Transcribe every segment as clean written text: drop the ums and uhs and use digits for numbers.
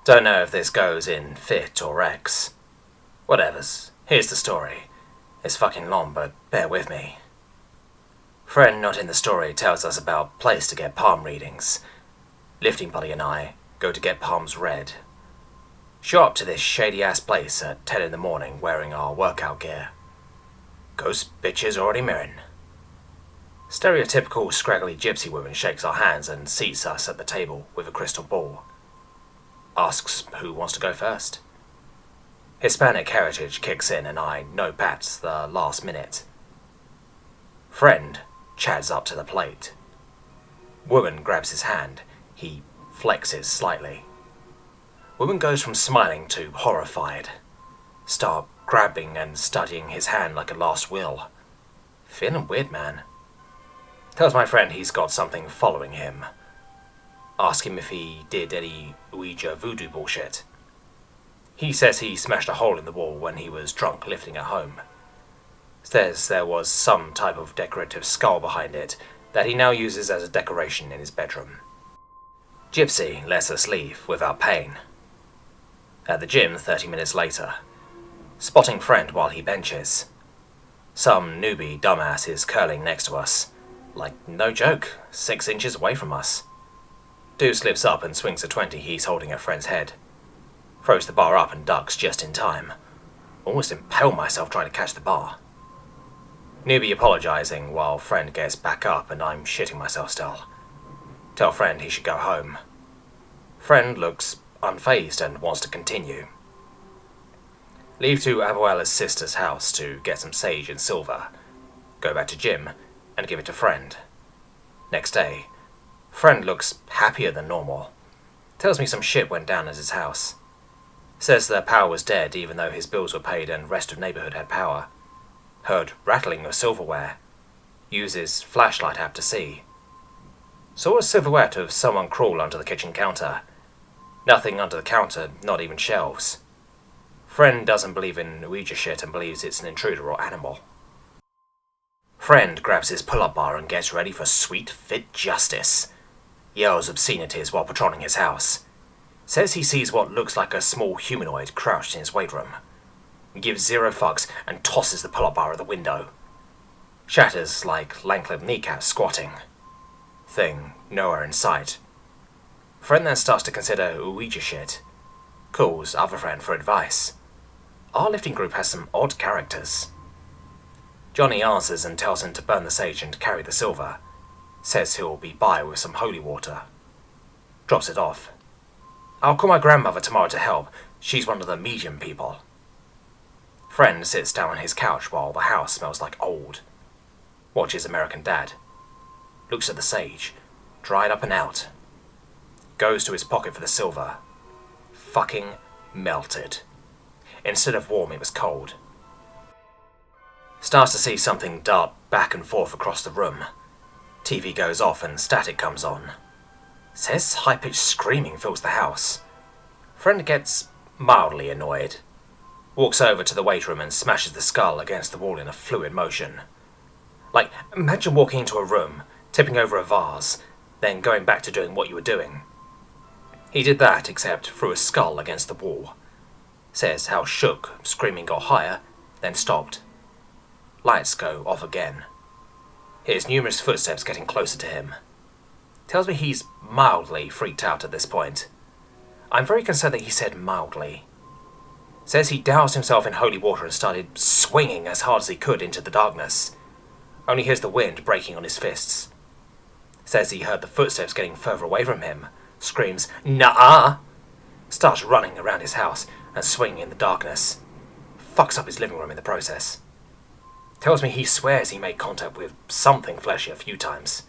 Don't know if this goes in fit or X. Whatevers, here's the story. It's fucking long, but bear with me. Friend not in the story tells us about place to get palm readings. Lifting buddy and I go to get palms read. Show up to this shady-ass place at 10 in the morning wearing our workout gear. Ghost bitches already mirroring. Stereotypical scraggly gypsy woman shakes our hands and seats us at the table with a crystal ball. Asks who wants to go first. Hispanic heritage kicks in and I no-bats the last minute. Friend chads up to the plate. Woman grabs his hand. He flexes slightly. Woman goes from smiling to horrified. Start grabbing and studying his hand like a last will. Feeling weird, man. Tells my friend he's got something following him. Ask him if he did any Ouija voodoo bullshit. He says he smashed a hole in the wall when he was drunk lifting at home. Says there was some type of decorative skull behind it that he now uses as a decoration in his bedroom. Gypsy lets us leave without pain. At the gym 30 minutes later. Spotting friend while he benches. Some newbie dumbass is curling next to us. Like, no joke, 6 inches away from us. Dude slips up and swings a 20 he's holding at friend's head. Throws the bar up and ducks just in time. Almost impale myself trying to catch the bar. Newbie apologizing while friend gets back up and I'm shitting myself still. Tell friend he should go home. Friend looks unfazed and wants to continue. Leave to Abuela's sister's house to get some sage and silver. Go back to gym and give it to friend. Next day, friend looks happier than normal. Tells me some shit went down at his house. Says their power was dead even though his bills were paid and rest of neighborhood had power. Heard rattling of silverware. Uses flashlight app to see. Saw a silhouette of someone crawl under the kitchen counter. Nothing under the counter, not even shelves. Friend doesn't believe in Ouija shit and believes it's an intruder or animal. Friend grabs his pull-up bar and gets ready for sweet fit justice. Yells obscenities while patrolling his house. Says he sees what looks like a small humanoid crouched in his weight room. Gives 0 fucks and tosses the pull-up bar at the window. Shatters like Lanklet kneecaps squatting. Thing nowhere in sight. Friend then starts to consider Ouija shit. Calls other friend for advice. Our lifting group has some odd characters. Johnny answers and tells him to burn the sage and carry the silver. Says he'll be by with some holy water. Drops it off. I'll call my grandmother tomorrow to help. She's one of the medium people. Friend sits down on his couch while the house smells like old. Watches American Dad. Looks at the sage. Dried up and out. Goes to his pocket for the silver. Fucking melted. Instead of warm, it was cold. Starts to see something dart back and forth across the room. TV goes off and static comes on. Says high-pitched screaming fills the house. Friend gets mildly annoyed. Walks over to the weight room and smashes the skull against the wall in a fluid motion. Like, imagine walking into a room, tipping over a vase, then going back to doing what you were doing. He did that, except threw a skull against the wall. Says how shook, screaming got higher, then stopped. Lights go off again. Hears numerous footsteps getting closer to him. Tells me he's mildly freaked out at this point. I'm very concerned that he said mildly. Says he doused himself in holy water and started swinging as hard as he could into the darkness. Only hears the wind breaking on his fists. Says he heard the footsteps getting further away from him. Screams, "Nuh-uh!" Starts running around his house and swinging in the darkness. Fucks up his living room in the process. Tells me he swears he made contact with something fleshy a few times.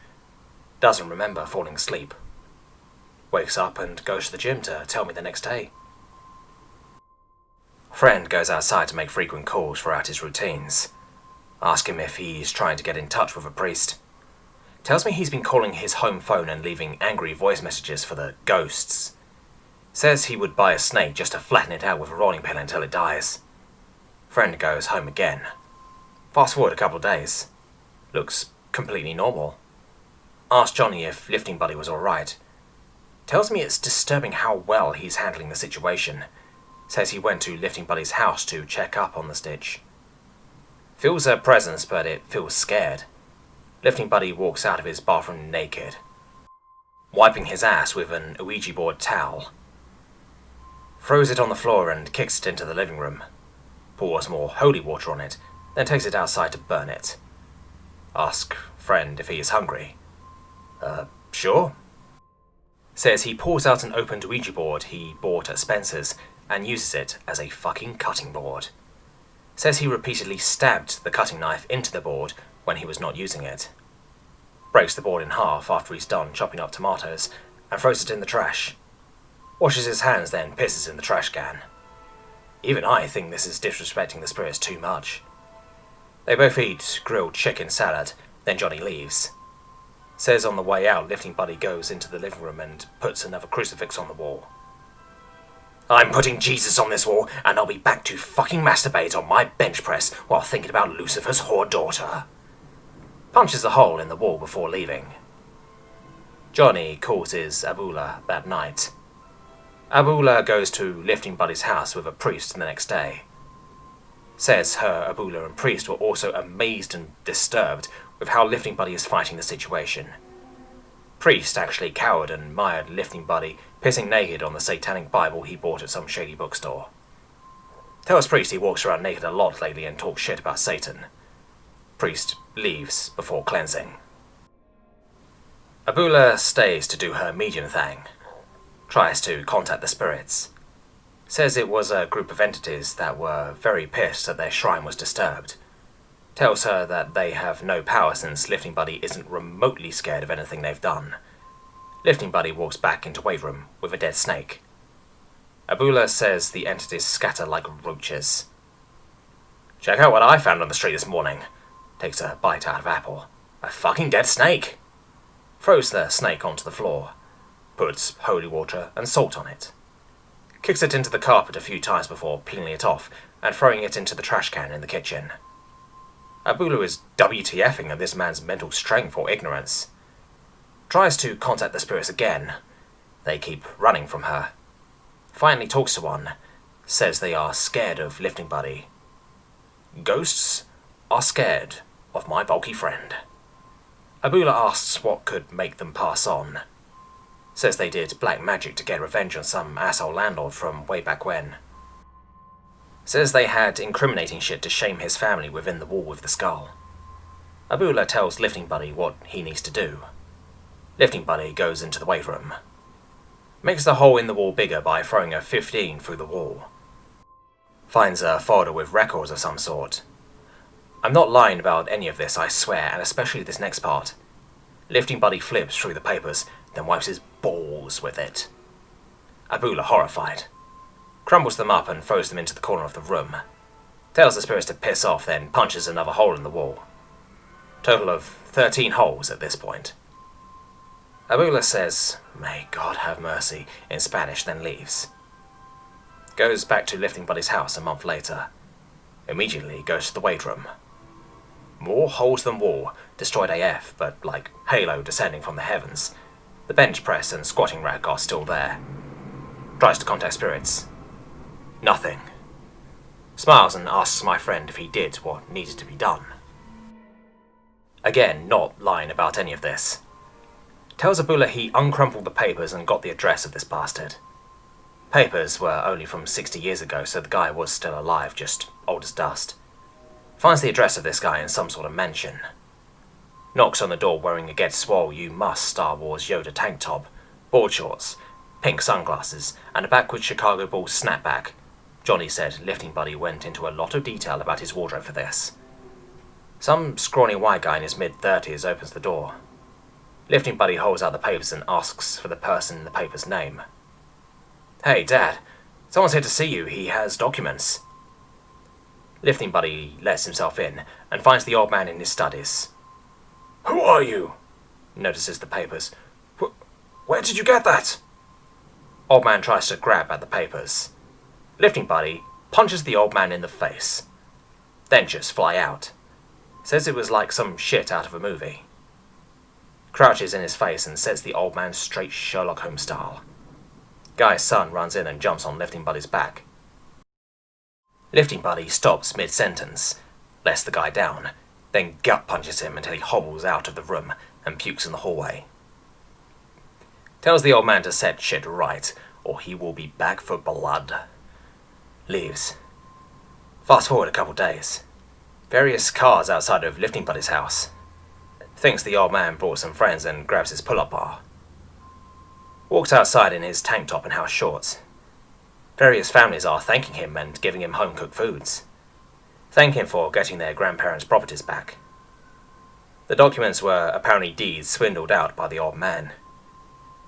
Doesn't remember falling asleep. Wakes up and goes to the gym to tell me the next day. Friend goes outside to make frequent calls throughout his routines. Ask him if he's trying to get in touch with a priest. Tells me he's been calling his home phone and leaving angry voice messages for the ghosts. Says he would buy a snake just to flatten it out with a rolling pin until it dies. Friend goes home again. Fast forward a couple of days. Looks completely normal. Asked Johnny if lifting buddy was alright. Tells me it's disturbing how well he's handling the situation. Says he went to Lifting Buddy's house to check up on the Stitch. Feels her presence, but it feels scared. Lifting Buddy walks out of his bathroom naked, wiping his ass with an Ouija board towel. Throws it on the floor and kicks it into the living room. Pours more holy water on it, then takes it outside to burn it. Ask friend if he is hungry. Sure. Says he pulls out an opened Ouija board he bought at Spencer's and uses it as a fucking cutting board. Says he repeatedly stabbed the cutting knife into the board when he was not using it. Breaks the board in half after he's done chopping up tomatoes and throws it in the trash. Washes his hands, then pisses in the trash can. Even I think this is disrespecting the spirits too much. They both eat grilled chicken salad, then Johnny leaves. Says on the way out, Lifting Buddy goes into the living room and puts another crucifix on the wall. I'm putting Jesus on this wall, and I'll be back to fucking masturbate on my bench press while thinking about Lucifer's whore daughter. Punches a hole in the wall before leaving. Johnny calls his Abula that night. Abula goes to Lifting Buddy's house with a priest the next day. Says her Abula and priest were also amazed and disturbed with how Lifting Buddy is fighting the situation. Priest actually cowered and admired Lifting Buddy pissing naked on the satanic Bible he bought at some shady bookstore. Tells Priest he walks around naked a lot lately and talks shit about Satan. Priest leaves before cleansing. Abula stays to do her medium thing. Tries to contact the spirits. Says it was a group of entities that were very pissed that their shrine was disturbed. Tells her that they have no power since Lifting Buddy isn't remotely scared of anything they've done. Lifting Buddy walks back into Wade Room with a dead snake. Abula says the entities scatter like roaches. Check out what I found on the street this morning. Takes a bite out of apple. A fucking dead snake. Throws the snake onto the floor. Puts holy water and salt on it. Kicks it into the carpet a few times before peeling it off and throwing it into the trash can in the kitchen. Abula is WTFing at this man's mental strength or ignorance. Tries to contact the spirits again. They keep running from her. Finally talks to one. Says they are scared of Lifting Buddy. Ghosts are scared of my bulky friend. Abula asks what could make them pass on. Says they did black magic to get revenge on some asshole landlord from way back when. Says they had incriminating shit to shame his family within the wall with the skull. Abula tells Lifting Buddy what he needs to do. Lifting Buddy goes into the weight room. Makes the hole in the wall bigger by throwing a 15 through the wall. Finds a folder with records of some sort. I'm not lying about any of this, I swear, and especially this next part. Lifting Buddy flips through the papers, then wipes his balls with it. Abula horrified. Crumbles them up and throws them into the corner of the room. Tells the spirits to piss off, then punches another hole in the wall. Total of 13 holes at this point. Abula says, "May God have mercy," in Spanish, then leaves. Goes back to Lifting Buddy's house a month later. Immediately goes to the weight room. More holes than wall, destroyed AF, but like Halo descending from the heavens. The bench press and squatting rack are still there. Tries to contact spirits. Nothing. Smiles and asks my friend if he did what needed to be done. Again, not lying about any of this. Tells Abula he uncrumpled the papers and got the address of this bastard. Papers were only from 60 years ago, so the guy was still alive, just old as dust. Finds the address of this guy in some sort of mansion. Knocks on the door wearing a Get Swole You Must Star Wars Yoda tank top, board shorts, pink sunglasses, and a backwards Chicago Bulls snapback. Johnny said Lifting Buddy went into a lot of detail about his wardrobe for this. Some scrawny white guy in his mid-30s opens the door. Lifting Buddy holds out the papers and asks for the person in the paper's name. "Hey, Dad, someone's here to see you. He has documents." Lifting Buddy lets himself in and finds the old man in his studies. "Who are you?" Notices the papers. "Where did you get that?" Old man tries to grab at the papers. Lifting Buddy punches the old man in the face. Dentures fly out. Says it was like some shit out of a movie. crouches in his face and sets the old man straight Sherlock Holmes style. Guy's son runs in and jumps on Lifting Buddy's back. Lifting Buddy stops mid-sentence, lets the guy down, then gut punches him until he hobbles out of the room and pukes in the hallway. Tells the old man to set shit right, or he will be back for blood. Leaves. Fast forward a couple days. Various cars outside of Lifting Buddy's house. Thinks the old man brought some friends and grabs his pull-up bar. Walks outside in his tank top and house shorts. Various families are thanking him and giving him home-cooked foods. Thank him for getting their grandparents' properties back. The documents were apparently deeds swindled out by the old man.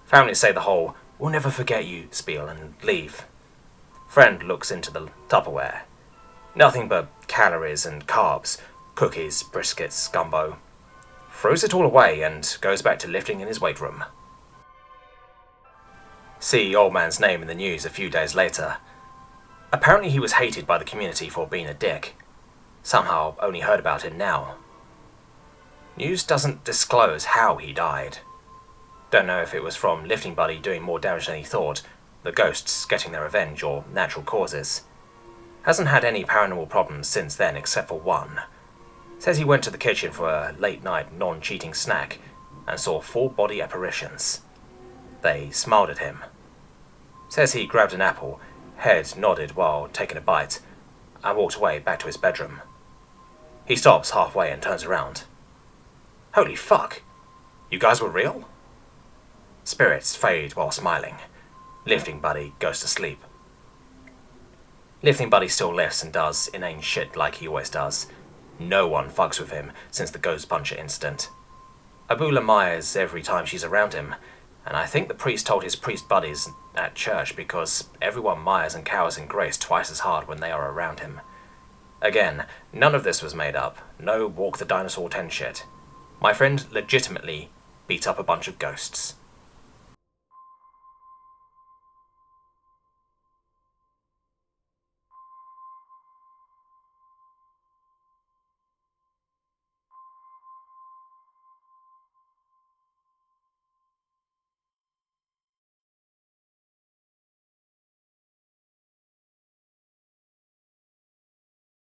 Families say the whole "we'll never forget you" spiel and leave. Friend looks into the Tupperware. Nothing but calories and carbs, cookies, briskets, gumbo. Throws it all away and goes back to lifting in his weight room. See old man's name in the news a few days later. Apparently he was hated by the community for being a dick. Somehow only heard about it now. News doesn't disclose how he died. Don't know if it was from Lifting Buddy doing more damage than he thought, the ghosts getting their revenge, or natural causes. Hasn't had any paranormal problems since then except for one. Says he went to the kitchen for a late-night non-cheating snack and saw full-body apparitions. They smiled at him. Says he grabbed an apple, head nodded while taking a bite, and walked away back to his bedroom. He stops halfway and turns around. Holy fuck! You guys were real? Spirits fade while smiling. Lifting Buddy goes to sleep. Lifting Buddy still lifts and does inane shit like he always does. No one fucks with him since the Ghost Puncher incident. Abula Myers every time she's around him, and I think the priest told his priest buddies at church because everyone mires and cowers in grace twice as hard when they are around him. Again, none of this was made up. No Walk the Dinosaur 10 shit. My friend legitimately beat up a bunch of ghosts.